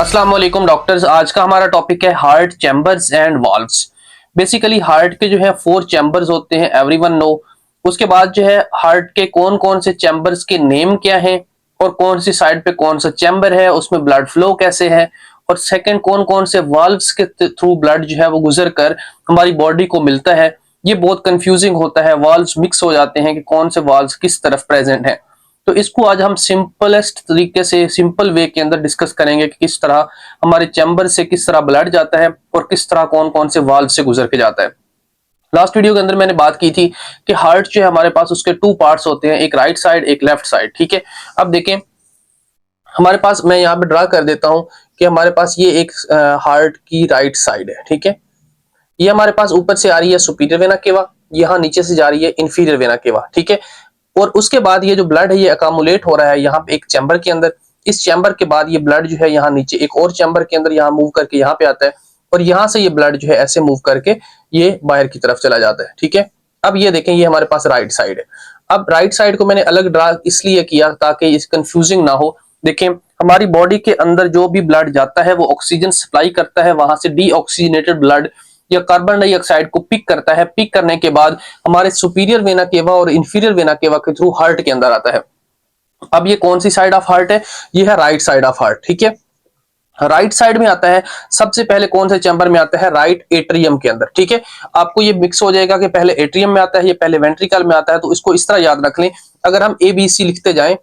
अस्सलाम वालेकुम डॉक्टर्स। आज का हमारा टॉपिक है heart chambers and valves. Basically heart के जो है 4 चैम्बर्स होते हैं, एवरीवन नो। उसके बाद जो है हार्ट के कौन कौन से चैम्बर्स के नेम क्या हैं और कौन सी साइड पे कौन सा चैम्बर है, उसमें ब्लड फ्लो कैसे है, और सेकंड कौन कौन से वाल्व्स के थ्रू ब्लड जो है वो गुजर कर हमारी बॉडी को मिलता है। ये बहुत कंफ्यूजिंग होता है, वाल्व्स मिक्स हो जाते हैं कि कौन से वाल्व्स किस तरफ प्रेजेंट है। तो इसको आज हम सिंपलेस्ट तरीके से, सिंपल वे के अंदर डिस्कस करेंगे कि किस तरह हमारे चैम्बर से किस तरह ब्लड जाता है और किस तरह कौन कौन से वाल्व से गुजर के जाता है। लास्ट वीडियो के अंदर मैंने बात की थी कि हार्ट जो है हमारे पास उसके 2 पार्ट्स होते हैं, एक राइट साइड एक लेफ्ट साइड। ठीक है, अब देखें हमारे पास, मैं यहाँ पे ड्रा कर देता हूं कि हमारे पास ये एक हार्ट की राइट साइड है। ठीक है, ये हमारे पास ऊपर से आ रही है सुपीरियर वेना केवा, यहाँ नीचे से जा रही है इंफीरियर वेना केवा। ठीक है, और उसके बाद ये जो ब्लड है ये अकामुलेट हो रहा है यहाँ पे एक चैम्बर के अंदर। इस चैम्बर के बाद ये ब्लड जो है यहाँ नीचे एक और चैम्बर के अंदर यहाँ मूव करके यहाँ पे आता है, और यहाँ से ये ब्लड जो है ऐसे मूव करके ये बाहर की तरफ चला जाता है। ठीक है, अब ये देखें ये हमारे पास राइट साइड है। अब राइट साइड को मैंने अलग ड्रा इसलिए किया ताकि इस कंफ्यूजिंग ना हो। देखें हमारी बॉडी के अंदर जो भी ब्लड जाता है वो ऑक्सीजन सप्लाई करता है, वहां से डीऑक्सीजनेटेड ब्लड या कार्बन डाइऑक्साइड को पिक करता है। पिक करने के बाद हमारे सुपीरियर वेना केवा और इंफीरियर वेना केवा के थ्रू हार्ट के अंदर आता है। अब ये कौन सी साइड ऑफ हार्ट है? ये है राइट साइड ऑफ हार्ट। ठीक है, राइट साइड में आता है सबसे पहले कौन से चैम्बर में आता है? राइट एट्रियम के अंदर। ठीक है, आपको ये मिक्स हो जाएगा कि पहले एट्रियम में आता है, ये पहले वेंट्रिकल में आता है, तो इसको इस तरह याद रख लें। अगर हम ए बी सी लिखते जाएं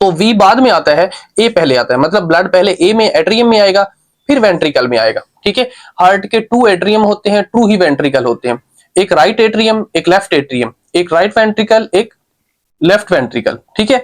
तो वी बाद में आता है, ए पहले आता है, मतलब ब्लड पहले ए में एट्रियम में आएगा फिर वेंट्रिकल में आएगा। ठीक है, हार्ट के 2 एट्रियम होते हैं, 2 ही वेंट्रिकल होते हैं, एक राइट एट्रियम एक लेफ्ट एट्रियम, एक राइट वेंट्रिकल एक लेफ्ट वेंट्रिकल। ठीक है,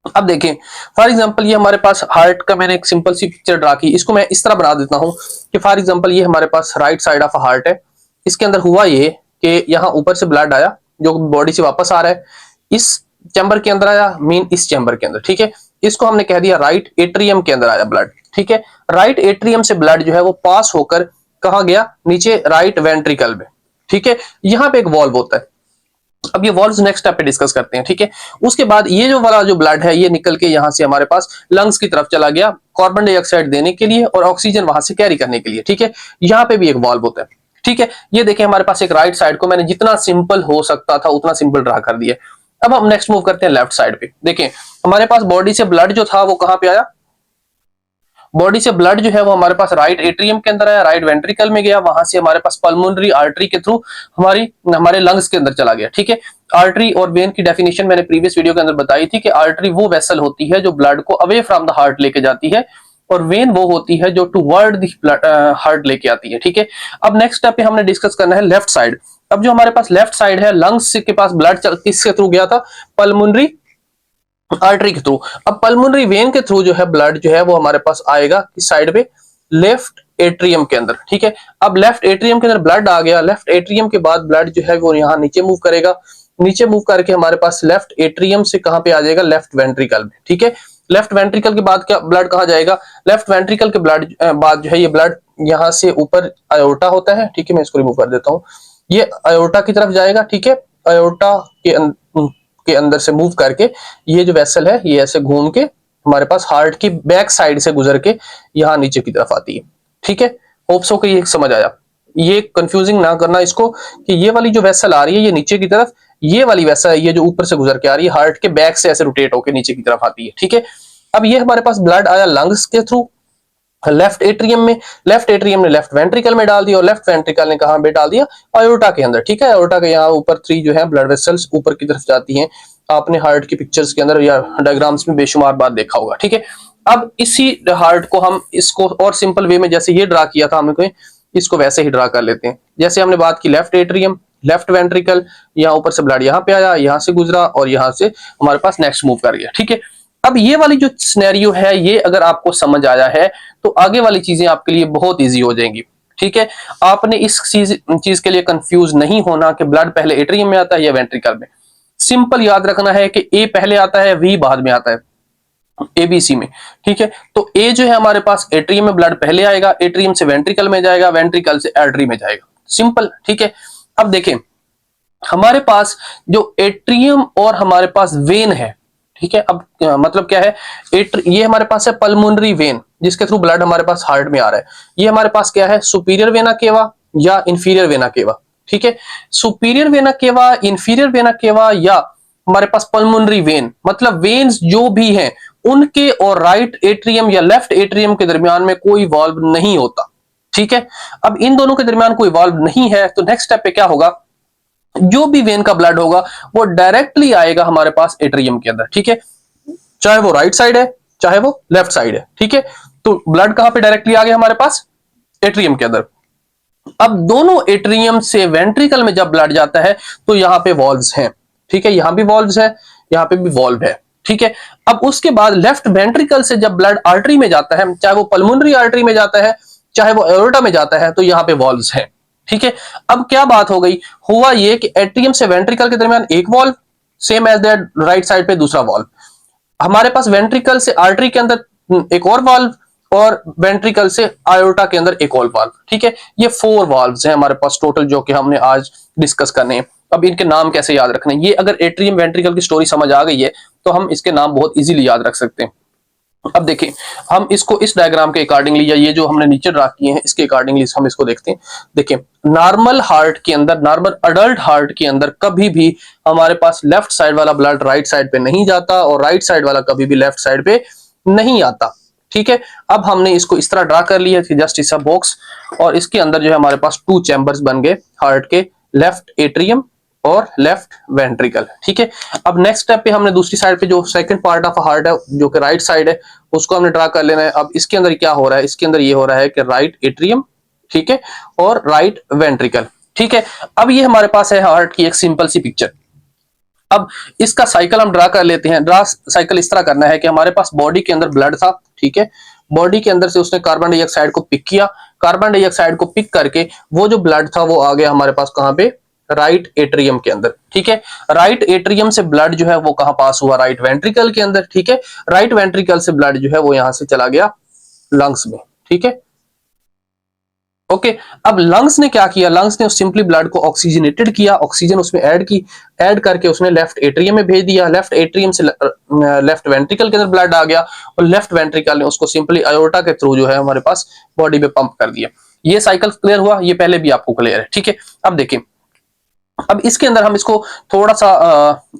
अब देखें फॉर एग्जांपल ये हमारे पास हार्ट का मैंने एक सिंपल सी पिक्चर ड्रा की, इसको मैं इस तरह बना देता हूं कि फॉर एग्जांपल ये हमारे पास राइट साइड ऑफ हार्ट है। इसके अंदर हुआ ये कि यहाँ ऊपर से ब्लड आया जो बॉडी से वापस आ रहा है, इस चैम्बर के अंदर आया, मीन इस चैम्बर के अंदर। ठीक है, इसको हमने कह दिया राइट एट्रियम के अंदर आया ब्लड। ठीक है, राइट एट्रियम से ब्लड जो है वो पास होकर कहाँ गया? नीचे राइट वेंट्रिकल में। ठीक है, यहाँ पे एक वॉल्व होता है। अब ये वॉल्व्स नेक्स्ट स्टेप पे डिस्कस करते हैं। ठीक है, उसके बाद ये जो वाला जो ब्लड है ये निकल के यहाँ से हमारे पास लंग्स की तरफ चला गया कार्बन डाइऑक्साइड देने के लिए और ऑक्सीजन वहां से कैरी करने के लिए। ठीक है, यहाँ पे भी एक वॉल्व होता है। ठीक है, ये देखें हमारे पास एक राइट साइड को मैंने जितना सिंपल हो सकता था उतना सिंपल ड्रा कर दिया। अब हम नेक्स्ट मूव करते हैं लेफ्ट साइड पे। देखें हमारे पास बॉडी से ब्लड जो था वो कहां पे आया? बॉडी से ब्लड जो है वो हमारे पास राइट एट्रियम के अंदर आया, राइट वेंट्रिकल में गया, वहां से हमारे पास पल्मोनरी आर्टरी के थ्रू हमारे लंग्स के अंदर चला गया। ठीक है, आर्टरी और वेन की डेफिनेशन मैंने प्रीवियस वीडियो के अंदर बताई थी कि आर्टरी वो वेसल होती है जो ब्लड को अवे फ्रॉम द हार्ट लेके जाती है, और वेन वो होती है जो टुवर्ड द हार्ट लेके आती है। ठीक है, अब नेक्स्ट स्टेप पे हमने डिस्कस करना है लेफ्ट साइड। अब जो हमारे पास लेफ्ट साइड है, लंग्स के पास ब्लड किसके थ्रू गया था? पल्मोनरी आर्टरी के थ्रू। अब पल्मोनरी वेन के थ्रू जो है ब्लड जो है वो हमारे पास आएगा किस साइड पे? लेफ्ट एट्रियम के अंदर। ठीक है, अब लेफ्ट एट्रियम के अंदर ब्लड आ गया, लेफ्ट एट्रियम के बाद ब्लड जो है वो यहाँ नीचे मूव करेगा, नीचे मूव करके हमारे पास लेफ्ट एट्रियम से कहां पे आ जाएगा? लेफ्ट वेंट्रिकल में। ठीक है, लेफ्ट वेंट्रिकल के बाद क्या ब्लड कहा जाएगा? लेफ्ट वेंट्रिकल के ब्लड बाद जो है ये ब्लड यहाँ से ऊपर अयोर्टा होता है। ठीक है, मैं इसको रिमूव कर देता हूँ, ये अयोर्टा की तरफ जाएगा। ठीक है, अयोर्टा के अंदर से मूव करके ये जो वेसल है ये ऐसे घूम के हमारे पास हार्ट की बैक साइड से गुजर के यहाँ नीचे की तरफ आती है। ठीक है, होप सो कि ये समझ आया। ये कंफ्यूजिंग ना करना इसको कि ये वाली जो वेसल आ रही है ये नीचे की तरफ, ये वाली वेसल है ये जो ऊपर से गुजर के आ रही है हार्ट के बैक से ऐसे रोटेट होकर नीचे की तरफ आती है। ठीक है, अब ये हमारे पास ब्लड आया लंग्स के थ्रू लेफ्ट एट्रियम में, लेफ्ट एट्रियम ने लेफ्ट वेंट्रिकल में डाल दिया और लेफ्ट वेंट्रिकल ने कहां पे डाल दिया? अयोर्टा के अंदर। ठीक है, अयोर्टा के यहाँ ऊपर 3 जो है ब्लड वेसल्स ऊपर की तरफ जाती हैं, आपने हार्ट की पिक्चर्स के अंदर या डायग्राम्स में बेशुमार बार देखा होगा। ठीक है, अब इसी हार्ट को हम इसको और सिंपल वे में जैसे ये ड्रा किया था हमने इसको वैसे ही ड्रा कर लेते हैं। जैसे हमने बात की लेफ्ट एट्रियम लेफ्ट वेंट्रिकल, यहाँ ऊपर से ब्लड यहाँ पे आया, यहाँ से गुजरा और यहाँ से हमारे पास नेक्स्ट मूव कर गया। ठीक है, अब ये वाली जो सिनेरियो है ये अगर आपको समझ आया है तो आगे वाली चीजें आपके लिए बहुत इजी हो जाएंगी। ठीक है, आपने इस चीज के लिए कंफ्यूज नहीं होना कि ब्लड पहले एट्रियम में आता है या वेंट्रिकल में। सिंपल याद रखना है कि ए पहले आता है, वी बाद में आता है, एबीसी में। ठीक है, तो ए जो है हमारे पास एट्रियम में ब्लड पहले आएगा, एट्रियम से वेंट्रिकल में जाएगा, वेंट्रिकल से आर्टरी में जाएगा, सिंपल। ठीक है, अब देखें हमारे पास जो एट्रियम और हमारे पास वेन है। ठीक है, अब मतलब क्या है? ये हमारे पास है पल्मोनरी वेन, जिसके थ्रू ब्लड हमारे पास हार्ट में आ रहा है, ये हमारे पास क्या है, सुपीरियर वेना केवा या इंफीरियर वेना केवा। ठीक है, superior vena cava, inferior vena cava या हमारे पास पल्मोनरी वेन, मतलब वेन्स जो भी हैं उनके और राइट एट्रियम या लेफ्ट एट्रियम के दरमियान में कोई वाल्व नहीं होता। ठीक है, अब इन दोनों के दरमियान कोई वाल्व नहीं है तो नेक्स्ट स्टेप पे क्या होगा, जो भी वेन का ब्लड होगा वो डायरेक्टली आएगा हमारे पास एट्रियम के अंदर। ठीक है, चाहे वो राइट साइड है चाहे वो लेफ्ट साइड है। ठीक है, तो ब्लड कहां पे डायरेक्टली आ गया हमारे पास, एट्रियम के अंदर। अब दोनों एट्रियम से वेंट्रिकल में जब ब्लड जाता है तो यहां पे वॉल्व्स हैं। ठीक है, यहां भी वॉल्व्स है, यहां पे भी वॉल्व है। ठीक है, अब उसके बाद लेफ्ट वेंट्रिकल से जब ब्लड आर्टरी में जाता है, चाहे वो पल्मोनरी आर्टरी में जाता है चाहे वो एओर्टा में जाता है, तो यहां पे वॉल्व्स हैं। ठीक है, अब क्या बात हो गई, हुआ ये कि एट्रियम से वेंट्रिकल के दरमियान एक valve, same as that right side पे दूसरा वॉल्व, हमारे पास वेंट्रिकल से आर्टरी के अंदर एक और वाल्व और वेंट्रिकल से आयोटा के अंदर एक और वाल्व। ठीक है, ये 4 वाल्व्स हैं हमारे पास टोटल, जो कि हमने आज डिस्कस करने हैं। अब इनके नाम कैसे याद रखने हैं, ये अगर एट्रियम वेंट्रिकल की स्टोरी समझ आ गई है तो हम इसके नाम बहुत इजीली याद रख सकते हैं। अब देखें, हम इसको इस डायग्राम के अकॉर्डिंगली या ये जो हमने नीचे ड्रा किए हैं इसके अकॉर्डिंगली हम इसको देखते हैं। देखें, नॉर्मल हार्ट के अंदर, नॉर्मल अडल्ट हार्ट के अंदर कभी भी हमारे पास लेफ्ट साइड वाला ब्लड राइट साइड पे नहीं जाता और राइट साइड वाला कभी भी लेफ्ट साइड पे नहीं आता। ठीक है, अब हमने इसको इस तरह ड्रा कर लिया कि जस्ट इस बॉक्स, और इसके अंदर जो है हमारे पास 2 चैम्बर्स बन गए हार्ट के, लेफ्ट एट्रियम और लेफ्ट वेंट्रिकल। ठीक है, अब नेक्स्ट स्टेप पे हमने दूसरी साइड पे जो सेकंड पार्ट ऑफ हार्ट है जो कि राइट साइड है उसको हमने ड्रा कर लेना है। अब इसके अंदर क्या हो रहा है, इसके अंदर ये हो रहा है कि राइट एट्रियम, ठीक है, और राइट वेंट्रिकल। ठीक है, अब ये हमारे पास है हार्ट की एक सिंपल सी पिक्चर। अब इसका साइकिल हम ड्रा कर लेते हैं। ड्रा साइकिल इस तरह करना है कि हमारे पास बॉडी के अंदर ब्लड था। ठीक है, बॉडी के अंदर से उसने कार्बन डाइऑक्साइड को पिक किया, कार्बन डाइऑक्साइड को पिक करके वो जो ब्लड था वो आ गया हमारे पास कहां पे, राइट एट्रियम के अंदर। ठीक है, राइट एट्रियम से ब्लड जो है वो कहां पास हुआ, राइट वेंट्रिकल के अंदर। ठीक है, राइट वेंट्रिकल से ब्लड जो है वो यहां से चला गया लंग्स में। ठीक है, ओके, अब लंग्स ने क्या किया, लंग्स ने सिंपली ब्लड को ऑक्सीजनेटेड किया, ऑक्सीजन उसमें ऐड की, ऐड करके उसने लेफ्ट एट्रियम में भेज दिया, लेफ्ट एट्रियम से लेफ्ट वेंट्रिकल के अंदर ब्लड आ गया और लेफ्ट वेंट्रिकल ने उसको सिंपली आयोटा के थ्रू जो है हमारे पास बॉडी में पंप कर दिया। ये साइकिल क्लियर हुआ, ये पहले भी आपको क्लियर है। ठीक है, अब देखें, अब इसके अंदर हम इसको थोड़ा सा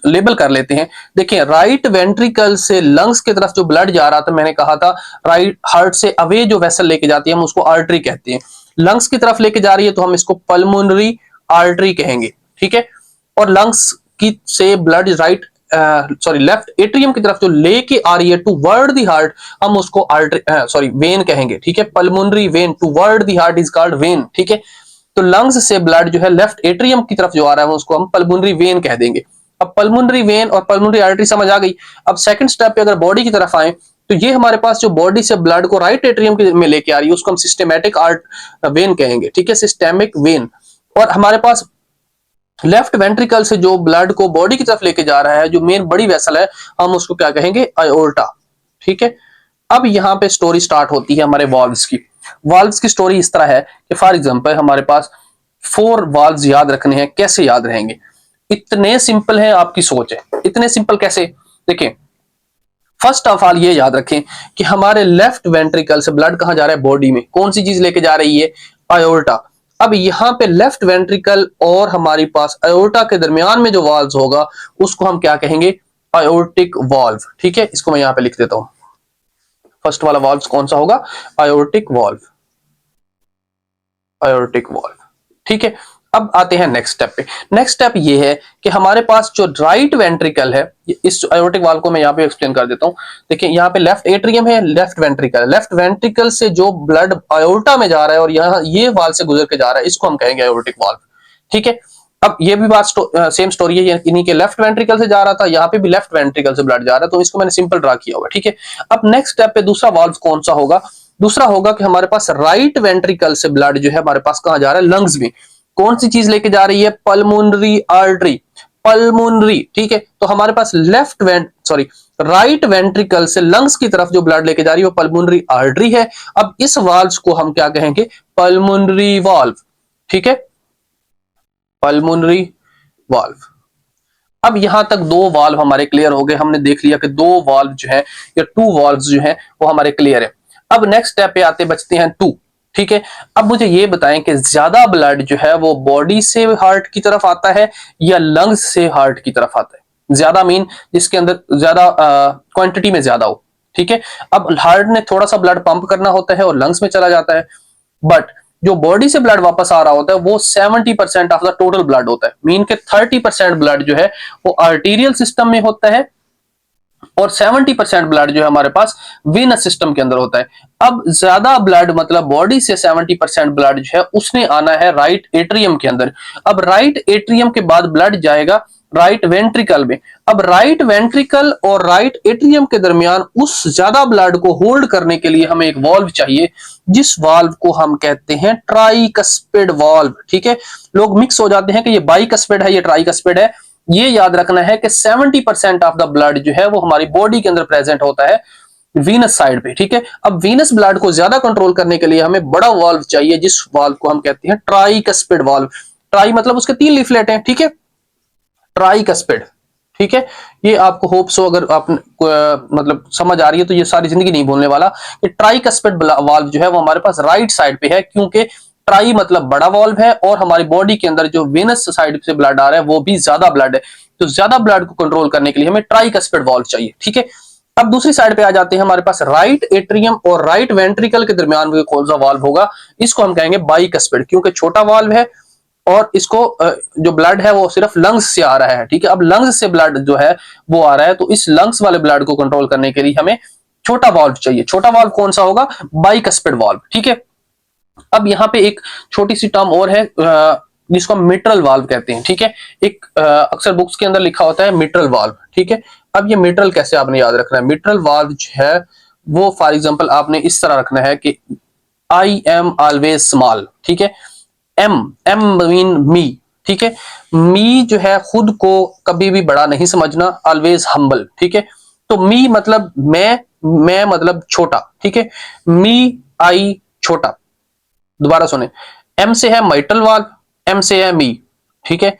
लेबल कर लेते हैं। देखिए, राइट वेंट्रिकल से लंग्स की तरफ जो ब्लड जा रहा था, मैंने कहा था राइट हार्ट से अवे जो वेसल लेके जाती है हम उसको आर्टरी कहते हैं, लंग्स की तरफ लेके जा रही है तो हम इसको पल्मोनरी आर्टरी कहेंगे। ठीक है, और लंग्स की से ब्लड राइट लेफ्ट एट्रियम की तरफ जो लेके आ रही है टुवर्ड द हार्ट, हम उसको आर्टरी वेन कहेंगे। ठीक है, pulmonary vein toward the heart is called when. ठीक है, तो लंग्स से ब्लड जो है लेफ्ट एट्रियम की तरफ जो आ रहा है उसको हम पल्मोनरी वेन कह देंगे। अब पल्मोनरी वेन और पल्मोनरी आर्टरी समझ आ गई। अब सेकंड स्टेप पे अगर बॉडी की तरफ आए तो ये हमारे पास जो बॉडी से ब्लड को राइट एट्रियम में लेके आ रही है उसको हम सिस्टेमेटिक वेन कहेंगे। ठीक है, सिस्टेमिक वेन। और हमारे पास लेफ्ट वेंट्रिकल से जो ब्लड को बॉडी की तरफ लेके जा रहा है जो मेन बड़ी वेसल है, हम उसको क्या कहेंगे, आयोर्टा। ठीक है, अब यहां पे स्टोरी स्टार्ट होती है हमारे वाल्व्स की। वाल्व्स की स्टोरी इस तरह है कि फॉर एग्जांपल हमारे पास 4 वाल्व्स याद रखने हैं। कैसे याद रहेंगे, इतने सिंपल है, आपकी सोच है। इतने सिंपल कैसे, देखें, फर्स्ट ऑफ ऑल ये याद रखें कि हमारे लेफ्ट वेंट्रिकल से ब्लड कहां जा रहा है, बॉडी में। कौन सी चीज लेके जा रही है, आयोर्टा। अब यहां पे लेफ्ट वेंट्रिकल और हमारे पास आयोर्टा के दरमियान में जो वाल्व होगा उसको हम क्या कहेंगे, आयोर्टिक वाल्व। ठीक है, इसको मैं यहां पे लिख देता हूं। फर्स्ट वाला वाल्व कौन सा होगा, आयोर्टिक वाल्व, आयोर्टिक वाल्व। ठीक है, अब आते हैं नेक्स्ट स्टेप पे। नेक्स्ट स्टेप ये है कि हमारे पास जो राइट वेंट्रिकल है, इस आयोर्टिक वाल्व को मैं यहाँ पे एक्सप्लेन कर देता हूँ। देखिए, यहाँ पे लेफ्ट एट्रियम है, लेफ्ट वेंट्रिकल, लेफ्ट वेंट्रिकल से जो ब्लड आयोर्टा में जा रहा है और यहाँ ये वाल्व से गुजर के जा रहा है, इसको हम कहेंगे आयोर्टिक वाल्व। ठीक है, अब ये भी बात सेम स्टोरी है, इन्हीं के लेफ्ट वेंट्रिकल से जा रहा था, यहाँ पे भी लेफ्ट वेंट्रिकल से ब्लड जा रहा है, तो इसको मैंने सिंपल ड्रा किया हुआ। ठीक है, अब नेक्स्ट स्टेप पे दूसरा वाल्व कौन सा होगा, दूसरा होगा कि हमारे पास राइट वेंट्रिकल से ब्लड जो है हमारे पास कहां जा रहा है, लंग्स में। कौन सी चीज लेके जा रही है, पल्मोनरी आर्टरी, पल्मोनरी। ठीक है, तो हमारे पास राइट वेंट्रिकल से लंग्स की तरफ जो ब्लड लेके जा रही है वो पल्मोनरी आर्टरी है। अब इस वाल्व को हम क्या कहेंगे, पल्मोनरी वाल्व। ठीक है, पल्मोनरी वाल्व। अब यहां तक 2 वाल्व हमारे क्लियर हो गए। हमने देख लिया कि 2 वाल्व जो है या 2 वाल्व्स जो है वो हमारे क्लियर है। अब नेक्स्ट स्टेप पे आते बचते हैं 2। ठीक है, अब मुझे ये बताएं कि ज्यादा ब्लड जो है वो बॉडी से हार्ट की तरफ आता है या लंग्स से हार्ट की तरफ आता है। ज्यादा मीन जिसके अंदर ज्यादा क्वांटिटी में ज्यादा हो। ठीक है, अब हार्ट ने थोड़ा सा ब्लड पंप करना होता है और लंग्स में चला जाता है, बट जो बॉडी से ब्लड वापस आ रहा होता है वो 70% ऑफ द टोटल ब्लड होता है। मीन के 30% ब्लड जो है वो आर्टीरियल सिस्टम में होता है और 70% ब्लड जो है हमारे पास वीनस सिस्टम के अंदर होता है। अब ज्यादा ब्लड मतलब बॉडी से 70% ब्लड जो है उसने आना है राइट एट्रियम के अंदर। अब राइट एट्रियम के बाद ब्लड जाएगा राइट वेंट्रिकल में। अब राइट वेंट्रिकल और राइट एट्रियम के दरमियान उस ज्यादा ब्लड को होल्ड करने के लिए हमें एक वाल्व चाहिए, जिस वाल्व को हम कहते हैं ट्राइकस्पिड वाल्व। ठीक है, लोग मिक्स हो जाते हैं कि ये बाइकस्पिड है, ये ट्राइकस्पिड है। ये याद रखना है कि 70% ऑफ द ब्लड जो है वो हमारी बॉडी के अंदर प्रेजेंट होता है वीनस साइड पे। ठीक है, अब वीनस ब्लड को ज्यादा कंट्रोल करने के लिए हमें बड़ा वाल्व चाहिए, जिस वाल्व को हम कहते हैं ट्राइकस्पिड वाल्व। ट्राई मतलब उसके 3 लीफलेट हैं। ठीक है, ट्राइकस्पिड। ठीक है, ये आपको होप्स हो अगर आप मतलब समझ आ रही है तो ये सारी जिंदगी नहीं भूलने वाला कि ट्राइकस्पिड वाल्व जो है वो हमारे पास राइट साइड पे है, क्योंकि ट्राई मतलब बड़ा वाल्व है और हमारी बॉडी के अंदर जो वेनस साइड से ब्लड आ रहा है वो भी ज्यादा ब्लड है, तो ज्यादा ब्लड को कंट्रोल करने के लिए हमें ट्राइकस्पिड वाल्व चाहिए। ठीक है, अब दूसरी साइड पे आ जाते हैं, हमारे पास राइट एट्रियम और राइट वेंट्रिकल के दरमियान में कौन सा वाल्व होगा, इसको हम कहेंगे बाइकस्पिड, क्योंकि छोटा वाल्व है और इसको जो ब्लड है वो सिर्फ लंग्स से आ रहा है। ठीक है, अब लंग्स से ब्लड जो है वो आ रहा है, तो इस लंग्स वाले ब्लड को कंट्रोल करने के लिए हमें छोटा वाल्व चाहिए। छोटा वाल्व कौन सा होगा, बाइकस्पिड वाल्व। ठीक है, अब यहाँ पे एक छोटी सी टर्म और है जिसको हम मिट्रल वाल्व कहते हैं। ठीक है, एक अक्सर बुक्स के अंदर लिखा होता है मिट्रल वाल्व। ठीक है, अब ये मिट्रल कैसे आपने याद रखना है, मिट्रल वाल्व जो है वो फॉर एग्जांपल आपने इस तरह रखना है कि आई एम ऑलवेज स्मॉल। ठीक है, एम एम मीन मी। ठीक है, मी जो है खुद को कभी भी बड़ा नहीं समझना, ऑलवेज हम्बल। ठीक है, तो मी मतलब मैं मतलब छोटा। ठीक है, मी आई छोटा। दोबारा सुने, एम से है माइटल वाल्व, एम से है मी। ठीक है,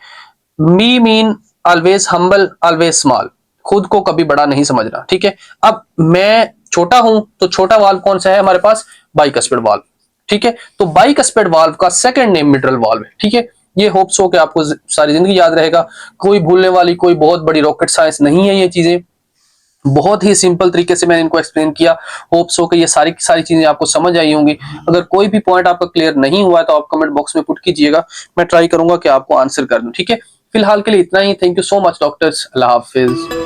me mean always humble, always small, खुद को कभी बड़ा नहीं समझना। ठीक है, अब मैं छोटा हूं तो छोटा वाल्व कौन सा है हमारे पास, बाइकस्पिड वाल्व। ठीक है, तो बाइकस्पिड वाल्व का सेकंड नेम मिट्रल वाल्व है। ठीक है, ये होप्स हो कि आपको सारी जिंदगी याद रहेगा, कोई भूलने वाली कोई बहुत बड़ी रॉकेट साइंस नहीं है, ये चीजें बहुत ही सिंपल तरीके से मैंने इनको एक्सप्लेन किया। होप्स हो कि ये सारी चीजें आपको समझ आई होंगी। अगर कोई भी पॉइंट आपका क्लियर नहीं हुआ है तो आप कमेंट बॉक्स में पुट कीजिएगा, मैं ट्राई करूंगा कि आपको आंसर कर दूं। ठीक है, फिलहाल के लिए इतना ही। Thank you so much doctors, अल्लाह हाफिज।